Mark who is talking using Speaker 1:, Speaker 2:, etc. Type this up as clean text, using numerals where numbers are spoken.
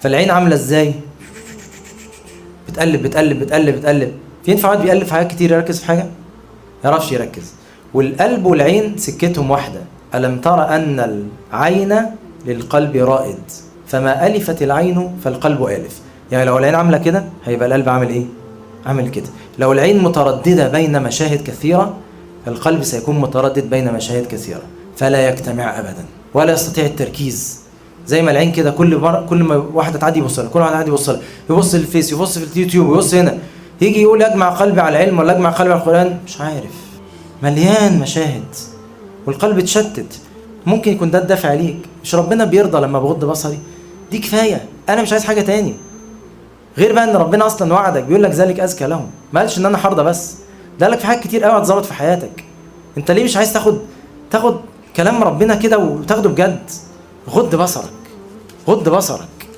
Speaker 1: فالعين عامله ازاي؟ بتقلب بتقلب بتقلب بتقلب. ينفع واحد بيقلب في حاجات كتير يركز في حاجه؟ ما يعرفش يركز. والقلب والعين سكتهم واحده. الم ترى ان العين للقلب رائد فما الفت العين فالقلب الف. يعني لو العين عامله كده هيبقى القلب عامل ايه؟ عامل كده. لو العين متردده بين مشاهد كثيره القلب سيكون متردد بين مشاهد كثيره، فلا يجتمع ابدا ولا يستطيع التركيز. زي ما العين كده كل ما واحده تعدي يبص لها، كل واحده تعدي يبص لها، يبص للفيس، يبص في اليوتيوب، يبص هنا، يجي يقول اجمع قلبي على العلم ولا اجمع قلبي على القران، مش عارف، مليان مشاهد والقلب اتشتت. ممكن يكون ده الدافع ليك. مش ربنا بيرضى لما بغض بصري؟ دي كفايه، انا مش عايز حاجه تاني. غير بقى ان ربنا اصلا وعدك بيقول لك ذلك ازكى لهم، ما قالش ان انا هرضى بس، ده لك في حاجات كتير قوي هتظبط في حياتك. انت ليه مش عايز تاخد كلام ربنا كده وتاخده بجد؟ غض بصرك، غض بصرك.